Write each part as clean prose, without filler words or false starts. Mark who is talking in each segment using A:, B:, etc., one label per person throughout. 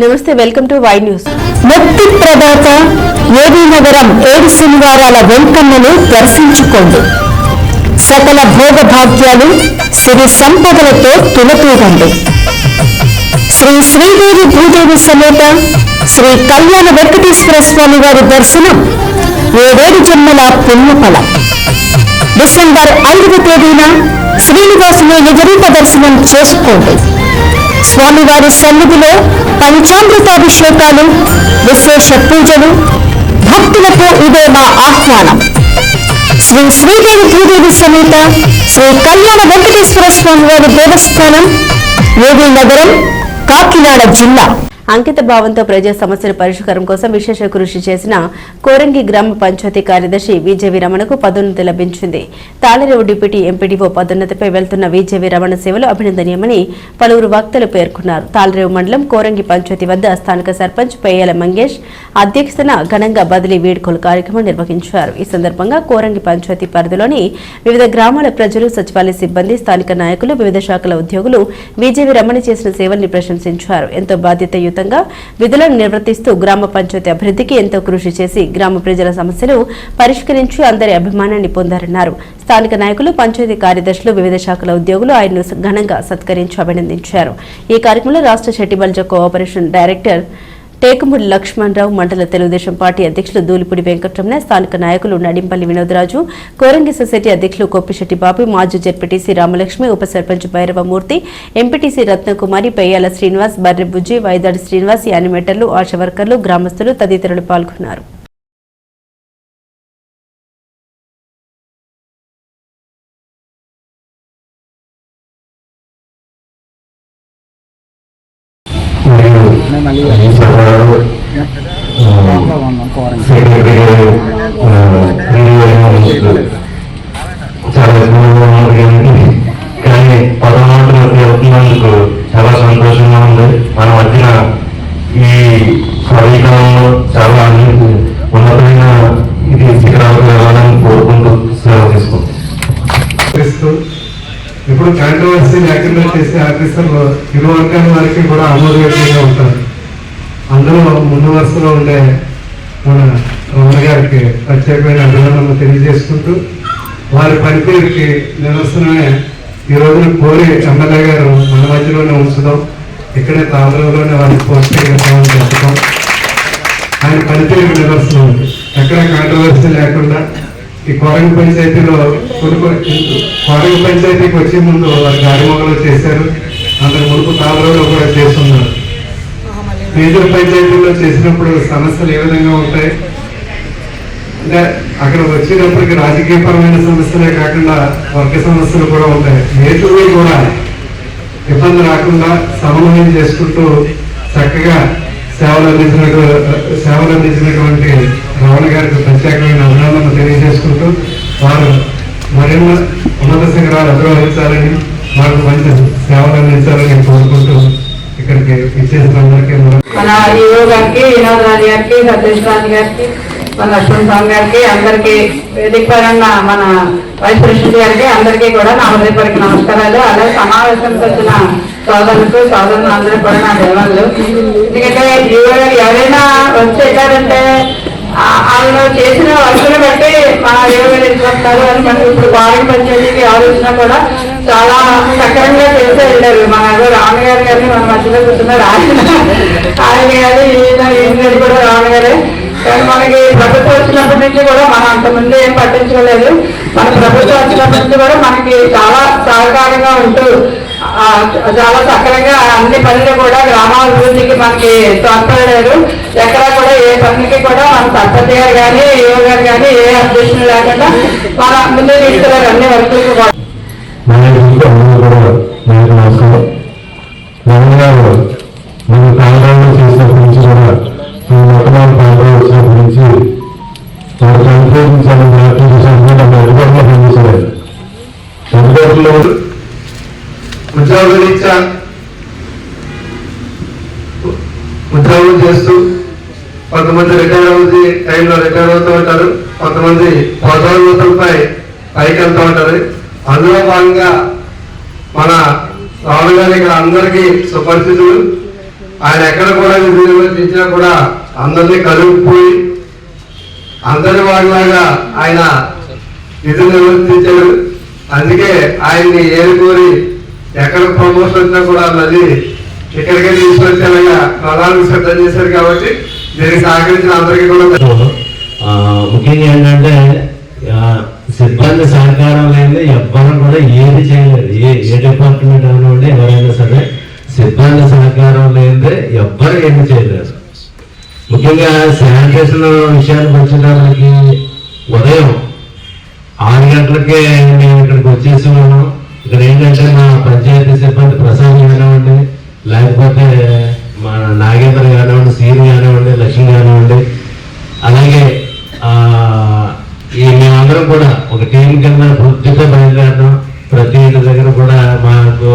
A: నమస్తే, welcome to Y news.
B: ముక్తి ప్రదాత ఏబీ నగరం 7 శనివారాల వెంకన్నను దర్శించుకోండి. సకల భోగభాగ్యాలు సిరి సంపదలతో తులతూగండి. శ్రీ శ్రీదేవి భూదేవి సమేత శ్రీ కళ్యాణ వెంకటేశ్వర స్వామి వారి దర్శనం 7 జన్మల పుణ్యఫలం. డిసెంబర్ 5వ తేదీన శ్రీనివాసుని నిజరూప దర్శనం చేసుకోండి. స్వామివారి సన్నిధిలో పంచామృతాభిషేకాలు, విశేష పూజలు, భక్తులకు ఇదే మా ఆహ్వానం. శ్రీ శ్రీదేవి భూదేవి సమేత శ్రీ కళ్యాణ వెంకటేశ్వర స్వామి వారి దేవస్థానం, ఏబీ నగరం, కాకినాడ జిల్లా.
A: అంకిత భావంతో ప్రజా సమస్యల పరిష్కారం కోసం విశేష కృషి చేసిన కోరంగి గ్రామ పంచాయతీ కార్యదర్శి విజేవి రమణకు పదోన్నతి లభించింది. తాళరేవు డిప్యూటీ ఎంపీడీఓ పదోన్నతిపై వెళ్తున్న విజేవి రమణ సేవలు అభినందనీయమని పలువురు వక్తలు పేర్కొన్నారు. తాళరేవు మండలం కోరంగి పంచాయతీ వద్ద స్థానిక సర్పంచ్ పేయాల మంగేష్ అధ్యక్షతన ఘనంగా బదిలీ వేడుకల కార్యక్రమం నిర్వహించారు. ఈ సందర్భంగా కోరంగి పంచాయతీ పరిధిలోని వివిధ గ్రామాల ప్రజలు, సచివాలయ సిబ్బంది, స్థానిక నాయకులు, వివిధ శాఖల ఉద్యోగులు విజేవి రమణ చేసిన సేవల్ని ప్రశంసించారు. ఎంతో బాధ్యత విధులను నిర్వర్తిస్తూ గ్రామ పంచాయతీ అభివృద్ధికి ఎంతో కృషి చేసి గ్రామ ప్రజల సమస్యలు పరిష్కరించి అందరి అభిమానాన్ని పొందారన్నారు. స్థానిక నాయకులు, పంచాయతీ కార్యదర్శులు, వివిధ శాఖల ఉద్యోగులు ఆయన్ను ఘనంగా సత్కరించి అభినందించారు. ఈ కార్యక్రమంలో రాష్ట్ర షెట్టిబల్జ కోఆపరేషన్ డైరెక్టర్ టేకుమూడి లక్ష్మణరావు, మండల తెలుగుదేశం పార్టీ అధ్యక్షులు దూలిపూడి వెంకటరమణ, స్థానిక నాయకులు నడింపల్లి వినోదరాజు, కోరంగి సొసైటీ అధ్యక్షులు కొప్పిశెట్టి బాబు, మాజీ జెడ్పీటీసీ రామలక్ష్మి, ఉప సర్పంచ్ భైరవమూర్తి, ఎంపీటీసీ రత్నకుమారి, పెయ్యాల శ్రీనివాస్, బర్రె బుజ్జి, వైదాడి శ్రీనివాస్, యానిమేటర్లు, ఆశా వర్కర్లు, గ్రామస్తులు తదితరులు పాల్గొన్నారు.
C: కానీ పదమాటలు వెళ్తున్నందుకు చాలా సంతోషంగా ఉంది. మన మధ్యన ఈ కార్యక్రమంలో చాలా ఉన్నతమైన ఇది శిఖరాలకు వెళ్ళాలని కోరుకుంటూ సేవ తీసుకుంటాం.
D: ఇప్పుడు కాంట్రవర్సీ లేకుండా చేసే ఆఫీసర్లు ఇరు వర్గాల వారికి కూడా ఆమోదయోగ్యంగా ఉంటారు. అందులో ముందు వరుసలో ఉండే మన రమణ గారికి ప్రత్యేకమైన అభినందనలు తెలియజేసుకుంటూ వారి పనితీరుకి నిదర్శనమే ఈ రోజున కోరి ఎమ్మెల్యే గారు మన మధ్యలోనే ఉంచుదాం, ఇక్కడే తాళరేవులోనే వారి పోస్టింగ్ ఇద్దామని చెప్తాం. ఆయన పనితీరుకి నిదర్శనం ఉంది. ఎక్కడ కాంట్రవర్సీ లేకుండా ఈ కోరంగి పంచాయతీలో కోరంగి పంచాయతీకి వచ్చే ముందు వారి గారిమొగలు చేశారు. అందరు మునుపు తాళరేవులో కూడా చేస్తున్నారు. మేజర్ పంచాయతీల్లో చేసినప్పుడు సమస్యలు ఏ విధంగా ఉంటాయి అంటే అక్కడ వచ్చేటప్పటికి రాజకీయపరమైన సమస్యలే కాకుండా వర్గ సమస్యలు కూడా ఉంటాయి. నేతలు కూడా ఇబ్బంది రాకుండా సమన్వయం చేసుకుంటూ చక్కగా సేవలు అందించినటువంటి రమణ గారికి ప్రత్యేకమైన అభినందనలు తెలియజేసుకుంటూ వారు మరిన్ని ఉన్నత శిఖరాలు అధిరోహించాలని, మాకు మంచి సేవలు అందించాలని కోరుకుంటూ ఇక్కడికి ఇచ్చేసిన అందరికీ
E: మన ఈఓ గారికి, వినోదరాజు గారికి, సతీష్ రాజు గారికి, మన లక్ష్మణ్ స్వామి గారికి, అందరికీ వేదిక పరంగా మన వైస్ ప్రెసిడెంట్ గారికి అందరికీ కూడా నా హృదయపూర్వక నమస్కారాలు. అలాగే సమావేశానికి వచ్చిన సోదరులు అందరూ కూడా నా దేవాళ్ళు. ఎందుకంటే ఈఓ గారు ఎవరైనా వచ్చేటారంటే వాళ్ళు చేసిన వర్కులు బట్టి మన ఈఓ గారు ఎంచుకుంటారు అని మనకి ఇప్పుడు కోరంగి పంచాయతీకి ఆలోచన కూడా చాలా సక్రమంగా చేసే వెళ్ళారు. మన రావణ గారిని మన మధ్యలో కూర్చున్నారు. ఆయన గారు ఈయన గారు కూడా రావణ గారే. కానీ మనకి ప్రభుత్వం వచ్చినప్పటి నుంచి కూడా మనం అంతమంది ఏం పట్టించుకోలేదు. మన ప్రభుత్వం వచ్చినప్పటి నుంచి కూడా మనకి చాలా సహకారంగా ఉంటూ చాలా సక్రమంగా అన్ని పనులు కూడా గ్రామాభివృద్ధికి మనకి తోడ్పడలేదు. ఎక్కడా కూడా ఏ పనికి కూడా మన సర్పంచ్ గారు కానీ, ఈఓ గారు కానీ ఏ అబ్జెక్షన్ లేకుండా మన ముందు తీసుకెళ్లారు అన్ని వర్కులకు కూడా.
C: మన కాంగ్రెస్ చేసినప్పటి నుంచి కూడా ఈ మొట్టమొదటి కాంగ్రెస్ వచ్చినప్పటి నుంచి వారు సంశోధించాలని అందుబాటులో పనిచేశారు. అందుబాటులో
D: ఉద్యోగరీత్యా ఉద్యోగం చేస్తూ కొంతమంది రిటైర్ అవుతుంది టైంలో రిటైర్ అవుతూ ఉంటారు, కొంతమంది పదోన్నతులపై పైకి వెళ్తూ ఉంటారు. అందులో భాగంగా మన రావణ గారు ఇక్కడ అందరికీ సుపరిచితులు. ఆయన ఎక్కడ కూడా విధులు నిర్వర్తించినా కూడా అందరినీ కలుపుపోయి అందరి వాడిలాగా ఆయన విధులు నిర్వర్తించారు. అందుకే ఆయన్ని ఏరుకోరి ఎక్కడ ప్రమోషన్ వచ్చినా కూడా మళ్ళీ ఇక్కడికే తీసుకొచ్చేలాగా ప్రధానికి సిద్ధం చేశారు. కాబట్టి దీనికి సహకరించిన అందరికీ కూడా
C: ముఖ్యంగా ఏంటంటే సిబ్బంది సహకారం లేని ఎవ్వరూ కూడా ఏది చేయలేదు. ఏ డిపార్ట్మెంట్ అవనివ్వండి, ఎవరైనా సరే సిబ్బంది సహకారం లేనిదే ఎవ్వరు ఏమి చేయలేదు. ముఖ్యంగా శానిటేషన్ విషయానికి వచ్చేటప్పటికి ఉదయం 6 గంటలకే మేము ఇక్కడికి వచ్చేసి ఉన్నాం. ఇక్కడ ఏంటంటే మా పంచాయతీ సిబ్బంది ప్రసాద్ కానివ్వండి, లేకపోతే మా నాగేంద్ర కానివ్వండి, సీని కానివ్వండి, లక్ష్మి కానివ్వండి, అలాగే మేమందరం కూడా ఒక టీం కింద పూర్తిగా బయలుదేరడం. ప్రతి ఇంటి దగ్గర కూడా మాకు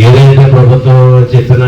C: ఏదైతే ప్రభుత్వం చెప్పిన